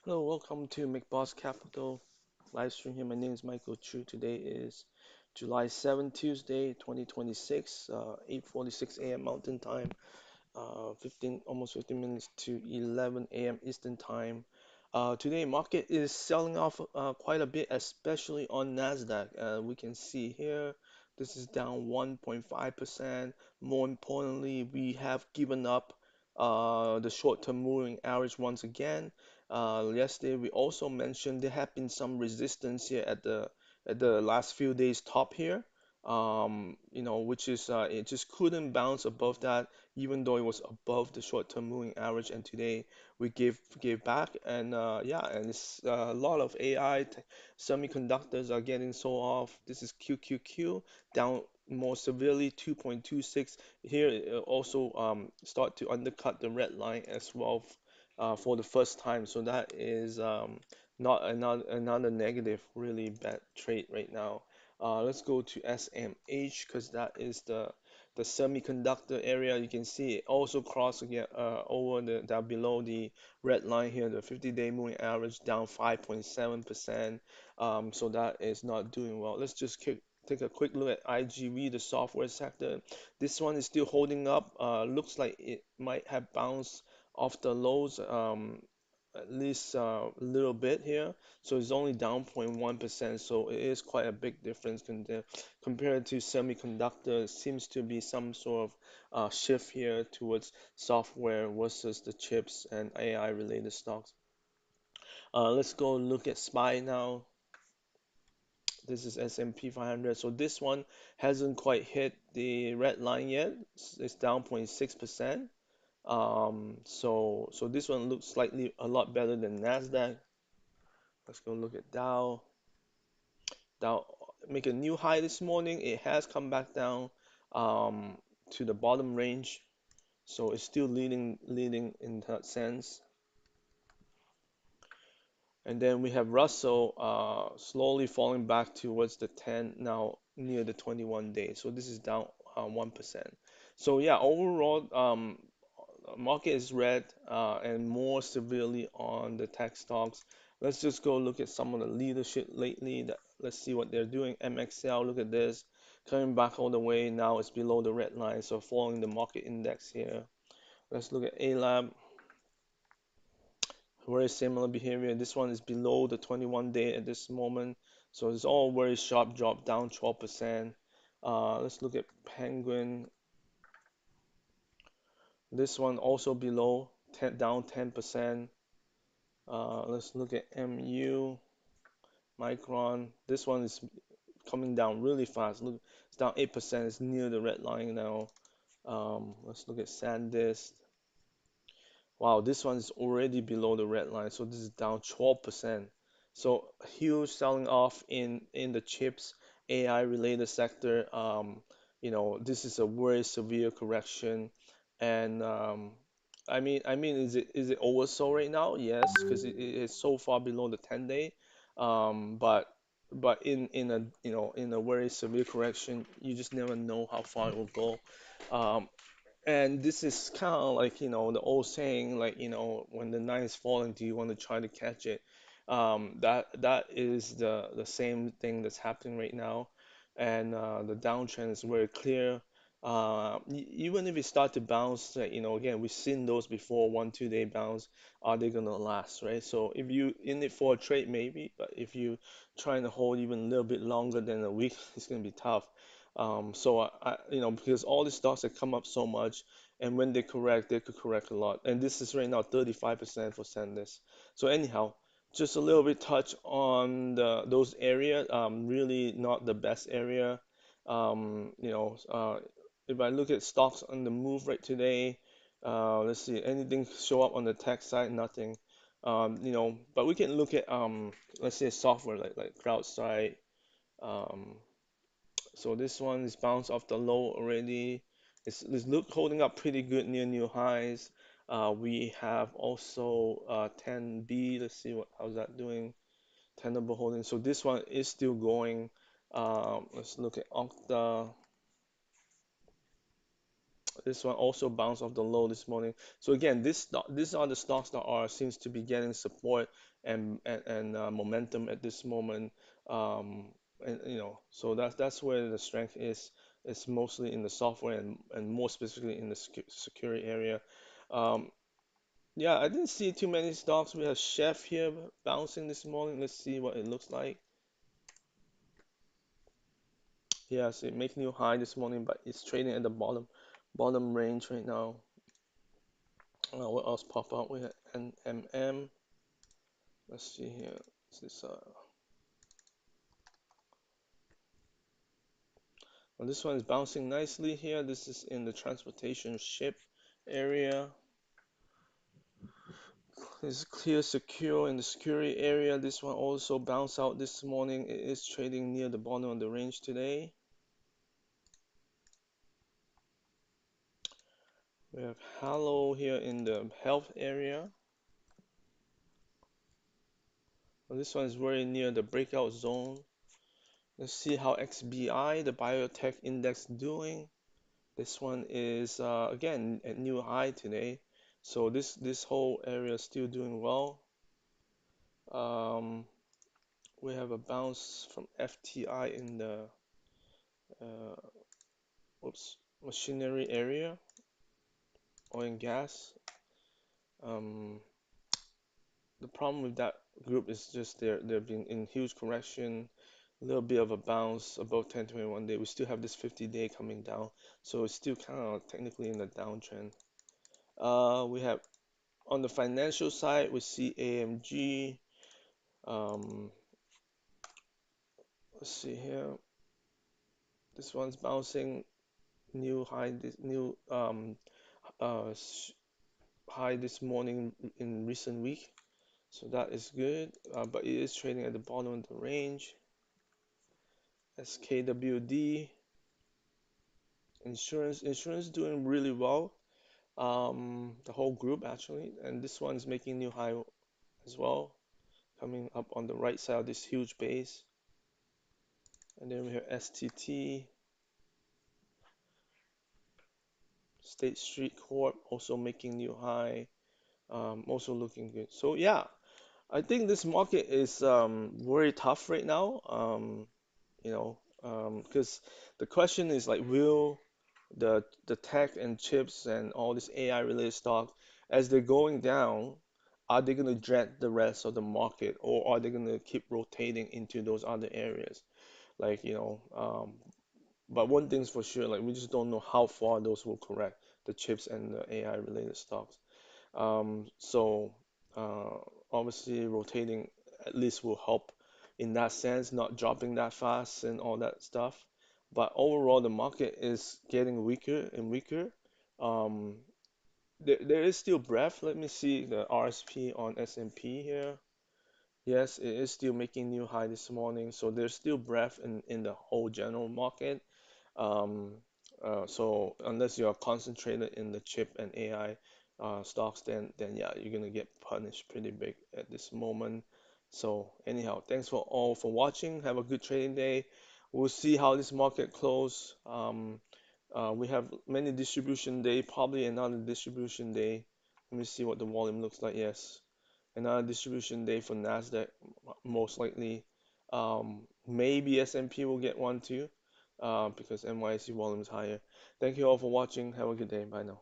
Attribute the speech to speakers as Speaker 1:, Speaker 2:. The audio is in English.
Speaker 1: Hello, welcome to McBoss Capital live stream here. My name is Michael Chu. Today is July 7th, Tuesday, 2026, 8:46 a.m. Mountain Time, 15 almost 15 minutes to 11 a.m. Eastern Time. Today market is selling off quite a bit, especially on Nasdaq. We can see here this is down 1.5%. More importantly, we have given up the short-term moving average once again. Yesterday we also mentioned there have been some resistance here at the last few days top here. Which is it just couldn't bounce above that even though it was above the short-term moving average. And today we gave back, and and it's a lot of semiconductors are getting sold off. This is QQQ down more severely, 2.26 here. It also start to undercut the red line as well for the first time. So that is not another negative, really bad trade right now. Let's go to SMH because that is the semiconductor area. You can see it also crossed again over the down below the red line here, the 50-day moving average down 5.7%. So that is not doing well. Let's just take a quick look at IGV, the software sector. This one is still holding up. Looks like it might have bounced off the lows at least a little bit here. So it's only down 0.1%. So it is quite a big difference compared to semiconductor. It seems to be some sort of shift here towards software versus the chips and AI related stocks. Let's go look at SPY now. This is S&P 500. So this one hasn't quite hit the red line yet. It's down 0.6%. So this one looks slightly a lot better than Nasdaq. Let's go look at Dow. Dow make a new high this morning. It has come back down um, to the bottom range, so it's still leading in that sense. And then we have Russell slowly falling back towards the 10, now near the 21 days. So this is down 1%. So yeah, overall, market is red and more severely on the tech stocks. Let's just go look at some of the leadership lately. Let's see what they're doing. MXL, look at this, coming back all the way. Now it's below the red line, so following the market index here. Let's look at ALAB. Very similar behavior. This one is below the 21 day at this moment. So it's all very sharp drop down 12%. Let's look at Penguin. This one also below 10, down 10%. Let's look at MU, Micron. This one is coming down really fast. Look, it's down 8%. It's near the red line now. Let's look at SanDisk. Wow, this one is already below the red line, so this is down 12%. So huge selling off in the chips AI related sector. This is a very severe correction, and is it oversold right now? Yes, because it is so far below the 10 day. But in a very severe correction, you just never know how far it will go. Um, and this is kind of like, the old saying, like, when the night is falling, do you want to try to catch it? That is the same thing that's happening right now. And the downtrend is very clear. Even if it start to bounce, again, we've seen those before, 1, 2 day bounce. Are they gonna last, right? So if you in it for a trade, maybe, but if you trying to hold even a little bit longer than a week, it's gonna be tough. Because all the stocks have come up so much, and when they correct, they could correct a lot. And this is right now 35% for SanDisk. So anyhow, just a little bit touch on those areas. Really not the best area. If I look at stocks on the move right today, let's see, anything show up on the tech side? Nothing. But we can look at let's say software like CrowdStrike. Um, so this one is bounced off the low already. It's look holding up pretty good near new highs. We have also 10B. Let's see how's that doing. Tenable holding. So this one is still going. Let's look at Okta. This one also bounced off the low this morning. So again, these are the stocks that are seems to be getting support and momentum at this moment. Um, and so that's where the strength is. It's mostly in the software and more specifically in the security area. Um, yeah, I didn't see too many stocks. We have Chef here bouncing this morning. Let's see what it looks like. Yes, it makes new high this morning, but it's trading at the bottom range right now. What else pop up? We had NMM. Let's see here. This well, this one is bouncing nicely here. This is in the transportation ship area. This is clear secure in the security area. This one also bounced out this morning. It is trading near the bottom of the range today. We have Hallow here in the health area. Well, this one is very near the breakout zone. Let's see how XBI, the biotech index, doing. This one is again at new high today. So this whole area is still doing well. Um, we have a bounce from FTI in the uh, oops, machinery area, oil and gas. Um, the problem with that group is just they've been in huge correction, a little bit of a bounce above 1021 day. We still have this 50-day coming down, so it's still kind of technically in the downtrend. We have on the financial side, we see AMG. Um, let's see here. This one's bouncing new high, this new uh, high this morning in recent week. So that is good, but it is trading at the bottom of the range. SKWD insurance doing really well. The whole group actually, and this one is making new high as well, coming up on the right side of this huge base. And then we have STT, State Street Corp, also making new high, also looking good. So yeah, I think this market is very tough right now. Because the question is like, will the tech and chips and all this AI related stock, as they're going down, are they going to drag the rest of the market, or are they going to keep rotating into those other areas? Like, but one thing's for sure, like we just don't know how far those will correct, the chips and the AI related stocks. So uh, obviously rotating at least will help in that sense, not dropping that fast and all that stuff. But overall, the market is getting weaker and weaker. Um, there is still breadth. Let me see the RSP on S&P here. Yes, it is still making new high this morning. So there's still breadth in the whole general market. Um, so unless you are concentrated in the chip and AI stocks, then yeah, you're gonna get punished pretty big at this moment. So anyhow, thanks for all for watching. Have a good trading day. We'll see how this market close. We have many distribution day, probably another distribution day. Let me see what the volume looks like. Yes, another distribution day for Nasdaq, most likely. Maybe S&P will get one too, because NYSE volume is higher. Thank you all for watching. Have a good day. Bye now.